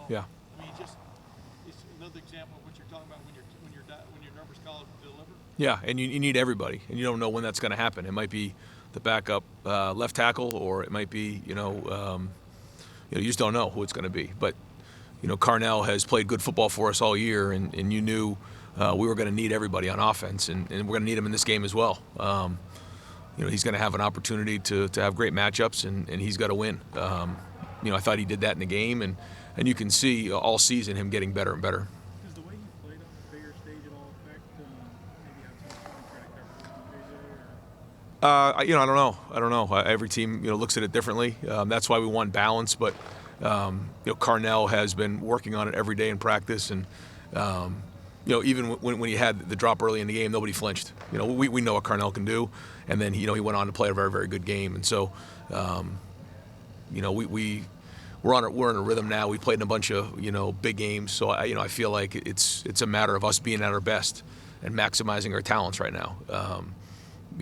Yeah. I mean, it's another example of what you're talking about when your numbers call to deliver. Yeah, and you need everybody, and you don't know when that's going to happen. It might be the backup left tackle, or it might be you just don't know who it's going to be. But Carnell has played good football for us all year, and you knew we were going to need everybody on offense, and we're going to need him in this game as well. He's going to have an opportunity to have great matchups, and he's got to win. I thought he did that in the game, and you can see all season him getting better and better. Does the way he played on the bigger stage at all affect maybe how teams contract or I don't know. Every team, looks at it differently. That's why we want balance. But Carnell has been working on it every day in practice, and even when he had the drop early in the game, nobody flinched. We know what Carnell can do, and then he went on to play a very, very good game. And so, we're in a rhythm now. We played in a bunch of big games, so I feel like it's a matter of us being at our best and maximizing our talents right now.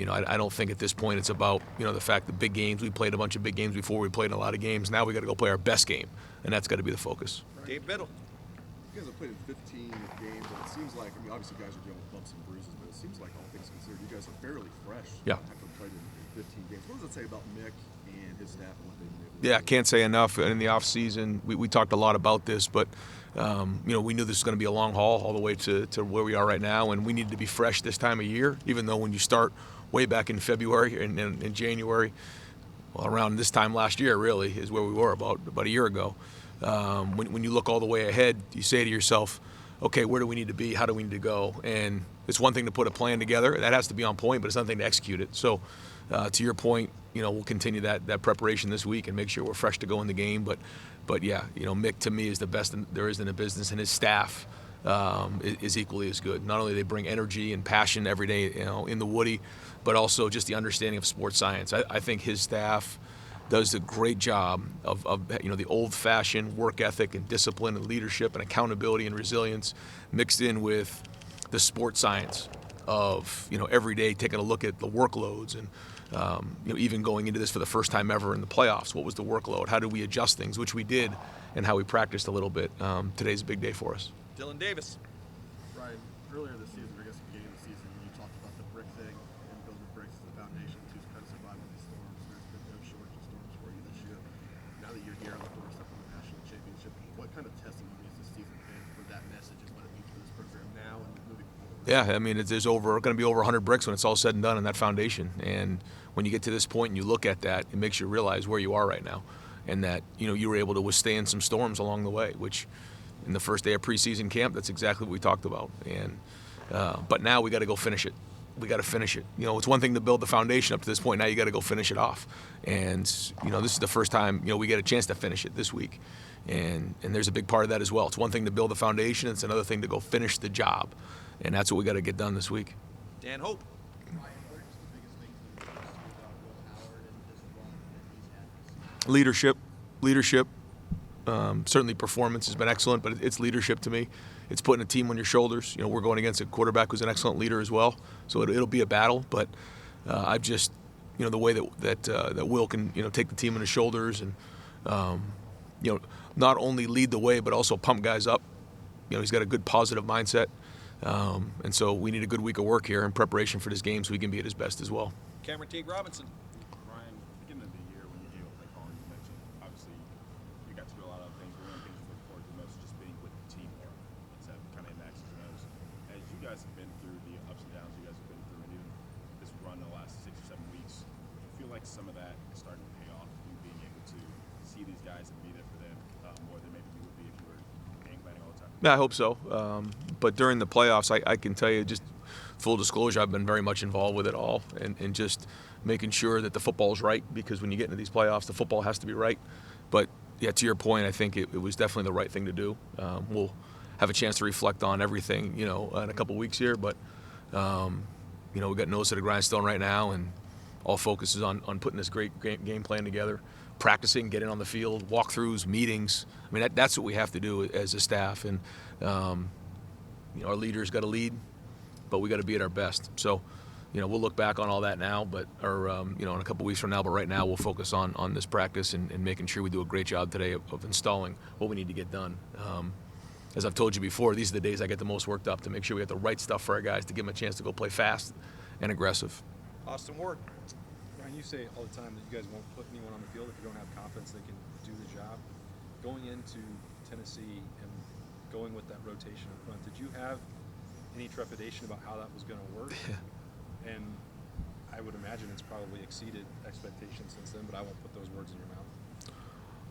I don't think at this point it's about the fact that big games. We played a bunch of big games before. We played in a lot of games. Now we got to go play our best game, and that's got to be the focus. Dave Biddle. You guys have played in 15 games, and it seems like, obviously guys are dealing with bumps and bruises, but it seems like all things considered, you guys are fairly fresh. Yeah. After played in 15 games. What does it say about Mick and his staff and what they've been able to Yeah, do? can't say enough. In the off season, we talked a lot about this, but we knew this was going to be a long haul all the way to where we are right now, and we needed to be fresh this time of year. Even though when you start way back in February and in January, well, around this time last year, really is where we were about a year ago. When you look all the way ahead, you say to yourself, okay, where do we need to be? How do we need to go? And it's one thing to put a plan together. That has to be on point, but it's another thing to execute it. So to your point, we'll continue that preparation this week and make sure we're fresh to go in the game. But yeah, Mick to me is the best there is in the business, and his staff is equally as good. Not only they bring energy and passion every day, in the Woody, but also just the understanding of sports science. I think his staff does a great job of the old-fashioned work ethic and discipline and leadership and accountability and resilience mixed in with the sports science of every day taking a look at the workloads and even going into this for the first time ever in the playoffs. What was the workload? How did we adjust things, which we did, and how we practiced a little bit. Today's a big day for us. Dylan Davis. Ryan, earlier this season, or I guess the beginning of the season, you talked about the brick thing and building bricks as the foundation to kind of survive all these storms. There's been no shortage of storms for you this year. Now that you're here on the doorstep of the national championship, what kind of testimony has this season been for that message and what it means for this program now and moving forward? Yeah, I mean, there's going to be over 100 bricks when it's all said and done in that foundation. And when you get to this point and you look at that, it makes you realize where you are right now, and that you were able to withstand some storms along the way, which in the first day of preseason camp, that's exactly what we talked about. And but now we got to go finish it. We got to finish it. It's one thing to build the foundation up to this point. Now you got to go finish it off. And this is the first time we get a chance to finish it this week. And there's a big part of that as well. It's one thing to build the foundation. It's another thing to go finish the job. And that's what we got to get done this week. Dan Hope. Leadership. Certainly performance has been excellent, but it's leadership to me. It's putting a team on your shoulders. We're going against a quarterback who's an excellent leader as well, so it'll be a battle. But I've just, the way that Will can, take the team on his shoulders and, not only lead the way but also pump guys up. He's got a good positive mindset, and so we need a good week of work here in preparation for this game so he can be at his best as well. Cameron Tate Robinson. Ryan, beginning of the year when you gave up play calling, you mentioned obviously you got to do a lot of things, but one of the things you look forward to most is just being with the team more instead of kind of in X's and O's. As you guys have been through the ups and downs you guys have been through, and even this run the last 6 or 7 weeks, I feel like some of that is starting to pay off. You being able to see these guys and be there for them more than maybe you would be if you were game planning all the time. Yeah, I hope so. But during the playoffs, I can tell you, just full disclosure, I've been very much involved with it all, and just making sure that the football is right, because when you get into these playoffs, the football has to be right. But yeah, to your point, I think it was definitely the right thing to do. We'll have a chance to reflect on everything, in a couple weeks here. But we've got nose to the grindstone right now, and all focus is on putting this great game plan together, practicing, getting on the field, walkthroughs, meetings. I mean, that's what we have to do as a staff, and our leaders got to lead, but we got to be at our best. So we'll look back on all that now, or in a couple weeks from now. But right now, we'll focus on this practice and making sure we do a great job today of installing what we need to get done. As I've told you before, these are the days I get the most worked up to make sure we have the right stuff for our guys to give them a chance to go play fast and aggressive. Austin Ward. Ryan, you say all the time that you guys won't put anyone on the field if you don't have confidence they can do the job. Going into Tennessee and going with that rotation up front, did you have any trepidation about how that was going to work? And I would imagine it's probably exceeded expectations since then, but I won't put those words in your mouth.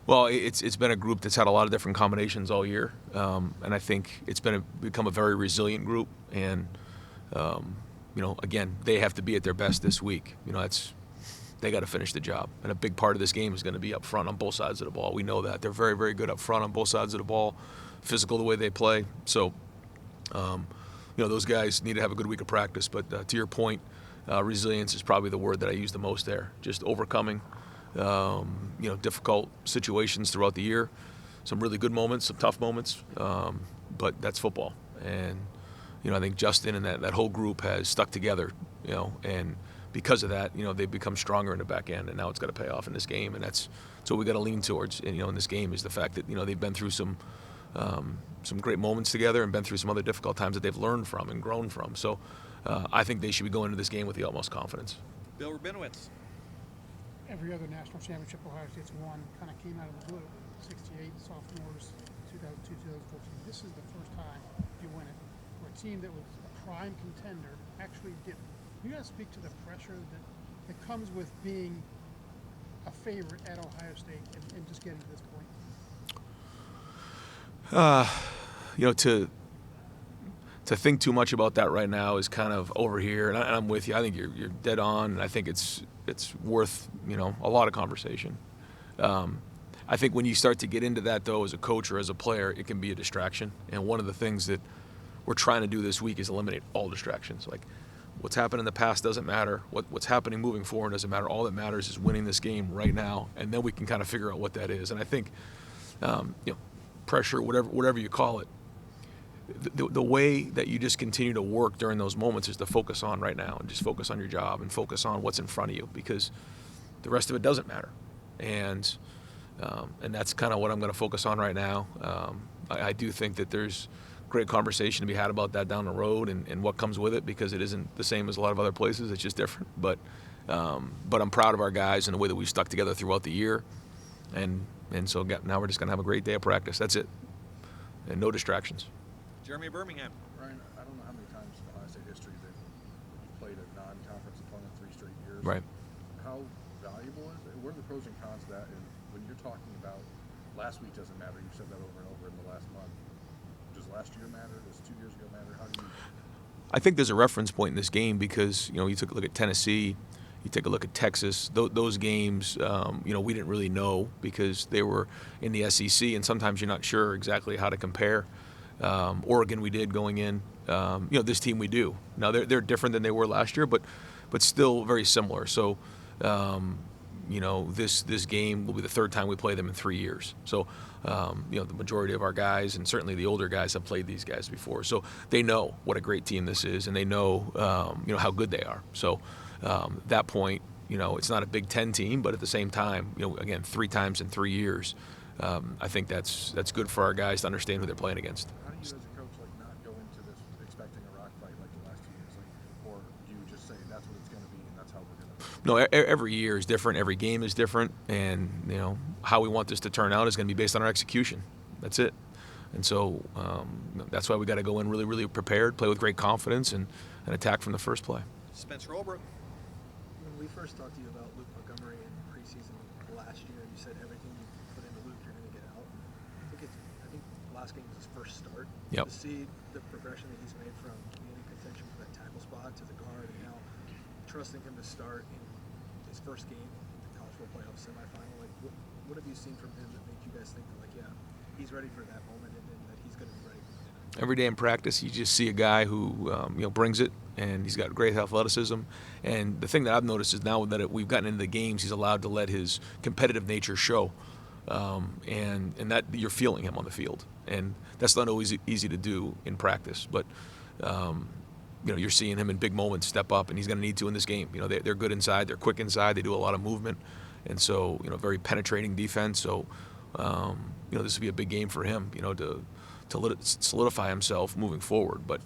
Well, it's been a group that's had a lot of different combinations all year, and I think it's become a very resilient group. And again, they have to be at their best this week. They got to finish the job, and a big part of this game is going to be up front on both sides of the ball. We know that they're very, very good up front on both sides of the ball, physical the way they play. So, those guys need to have a good week of practice. But to your point, resilience is probably the word that I use the most there. Just overcoming. Difficult situations throughout the year, some really good moments, some tough moments, but that's football. And, I think Justin and that whole group has stuck together, and because of that, they've become stronger in the back end, and now it's got to pay off in this game, and that's what we got to lean towards, in this game, is the fact that, they've been through some great moments together and been through some other difficult times that they've learned from and grown from. So I think they should be going into this game with the utmost confidence. Bill Rabinowitz. Every other national championship Ohio State's won kind of came out of the blue. 68 sophomores, 2002, 2014. This is the first time you win it, where a team that was a prime contender actually did it. You guys speak to the pressure that comes with being a favorite at Ohio State and just getting to this point. To think too much about that right now is kind of over here, and I'm with you. I think you're dead on, and I think it's worth a lot of conversation. I think when you start to get into that, though, as a coach or as a player, it can be a distraction. And one of the things that we're trying to do this week is eliminate all distractions. Like, what's happened in the past doesn't matter. What's happening moving forward doesn't matter. All that matters is winning this game right now, and then we can kind of figure out what that is. And I think, pressure, whatever you call it, the way that you just continue to work during those moments is to focus on right now and just focus on your job and focus on what's in front of you, because the rest of it doesn't matter. And that's kind of what I'm going to focus on right now. I do think that there's great conversation to be had about that down the road and what comes with it, because it isn't the same as a lot of other places. It's just different. But I'm proud of our guys and the way that we've stuck together throughout the year. And so now we're just going to have a great day of practice. That's it. And no distractions. Jeremy Birmingham. Ryan, I don't know how many times in Ohio State history that you've played a non-conference opponent 3 straight years. Right. How valuable is it? What are the pros and cons of that? And when you're talking about last week doesn't matter, you've said that over and over in the last month. Does last year matter? Does 2 years ago matter? How do you? I think there's a reference point in this game because, you took a look at Tennessee, you take a look at Texas. Those games, we didn't really know because they were in the SEC, and sometimes you're not sure exactly how to compare. Oregon we did going in. This team we do. Now they're different than they were last year, but still very similar. So, this game will be the third time we play them in 3 years. So, the majority of our guys and certainly the older guys have played these guys before. So they know what a great team this is, and they know, how good they are. So that point, it's not a Big Ten team, but at the same time, again, 3 times in 3 years. I think that's good for our guys to understand who they're playing against. How do you, as a coach, not go into this expecting a rock fight like the last 2 years, or do you just say that's what it's going to be and that's how we're going to? No, every year is different. Every game is different, and how we want this to turn out is going to be based on our execution. That's it. And so that's why we got to go in really, really prepared, play with great confidence, and attack from the first play. Spencer Olbrook. When we first talked to you about Luke Montgomery in preseason last year, you said everything you put into Luke, you're going to get out. I think last game was his first start. Yep. To see the progression that he's made from being in contention for that tackle spot to the guard, and now trusting him to start in his first game in the college football playoff semifinal. What have you seen from him that make you guys think that, he's ready for that moment and that he's going to be ready for it? Every day in practice, you just see a guy who brings it, and he's got great athleticism. And the thing that I've noticed is now that we've gotten into the games, he's allowed to let his competitive nature show, and that you're feeling him on the field. And that's not always easy to do in practice, but you're seeing him in big moments step up, and he's going to need to in this game. They're good inside, they're quick inside, they do a lot of movement, and so very penetrating defense. So this will be a big game for him, to solidify himself moving forward. But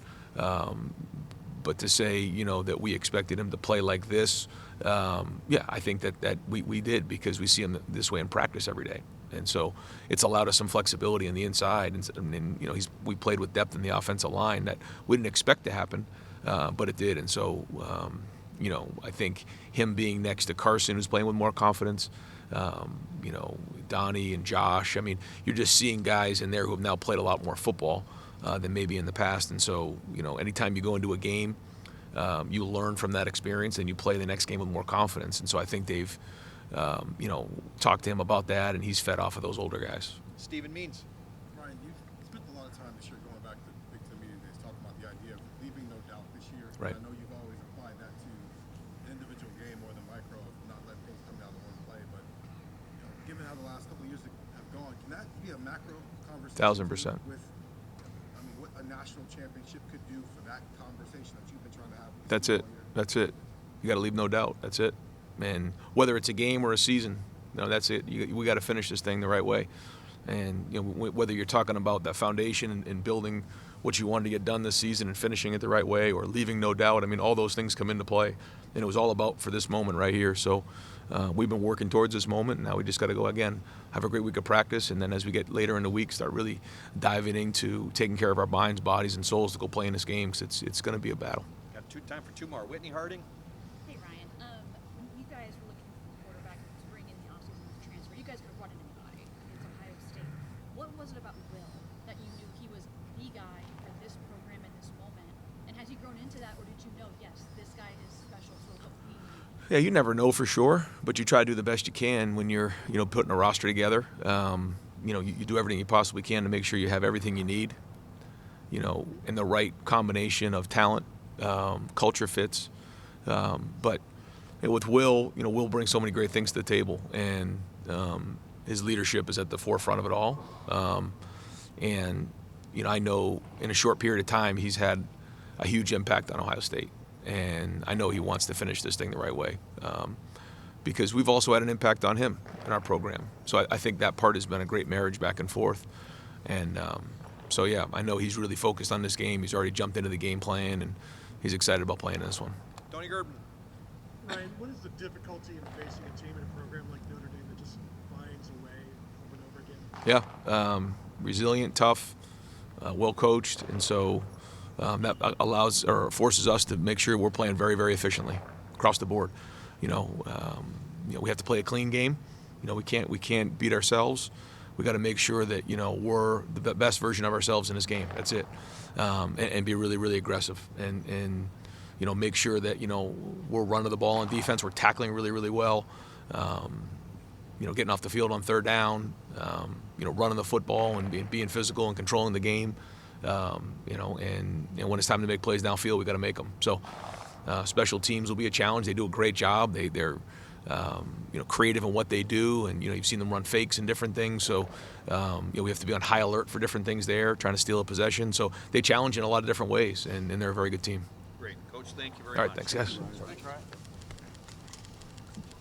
to say that we expected him to play like this, I think that we did, because we see him this way in practice every day. And so it's allowed us some flexibility on the inside, and we played with depth in the offensive line that we didn't expect to happen, but it did. And so I think him being next to Carson, who's playing with more confidence, Donnie and Josh. I mean, you're just seeing guys in there who have now played a lot more football than maybe in the past. And so anytime you go into a game, you learn from that experience and you play the next game with more confidence. And so I think they've talked to him about that, and he's fed off of those older guys. Stephen Means. Ryan, you've spent a lot of time this year going back to Big Ten Media Days talking about the idea of leaving no doubt this year. Right. I know you've always applied that to an individual game more than micro, not let things come down to one play. But given how the last couple of years have gone, can that be a macro conversation? 1,000%. With, what a national championship could do for that conversation that you've been trying to have. That's it. That's it. You got to leave no doubt. That's it. And whether it's a game or a season, that's it. We got to finish this thing the right way. And whether you're talking about that foundation and building what you wanted to get done this season and finishing it the right way, or leaving no doubt, I mean, all those things come into play. And it was all about for this moment right here. So we've been working towards this moment, and now we just got to go again, have a great week of practice, and then as we get later in the week, start really diving into taking care of our minds, bodies, and souls to go play in this game, because it's going to be a battle. Got time for two more. Whitney Harding. Hey Ryan, you guys were looking for a quarterback to bring in the offseason as a transfer. You guys could have run it anybody against Ohio State. What was it about Will that you knew he was the guy for this program in this moment? And has he grown into that, or did you know, yes, this guy is special for what we need? Yeah, you never know for sure, but you try to do the best you can when you're, putting a roster together. You do everything you possibly can to make sure you have everything you need, in the right combination of talent, culture fits. But with Will, Will brings so many great things to the table, and his leadership is at the forefront of it all. And I know in a short period of time he's had a huge impact on Ohio State. And I know he wants to finish this thing the right way, because we've also had an impact on him in our program. So I think that part has been a great marriage back and forth. And I know he's really focused on this game. He's already jumped into the game plan, and he's excited about playing in this one. Tony Gerben. Ryan, what is the difficulty in facing a team in a program like Notre Dame that just finds a way over and over again? Yeah, resilient, tough, well coached, and so that allows or forces us to make sure we're playing very, very efficiently across the board. We have to play a clean game. We can't beat ourselves. We got to make sure that we're the best version of ourselves in this game. That's it, and be really, really aggressive and make sure that we're running the ball on defense. We're tackling really, really well. Getting off the field on third down. Running the football and being physical and controlling the game. And when it's time to make plays downfield, we got to make them. So special teams will be a challenge. They do a great job. They're creative in what they do, and you've seen them run fakes and different things. So we have to be on high alert for different things there, trying to steal a possession. So they challenge in a lot of different ways, and they're a very good team. Great, Coach. Thank you very All much. right, thanks, guys. Thanks, Ryan.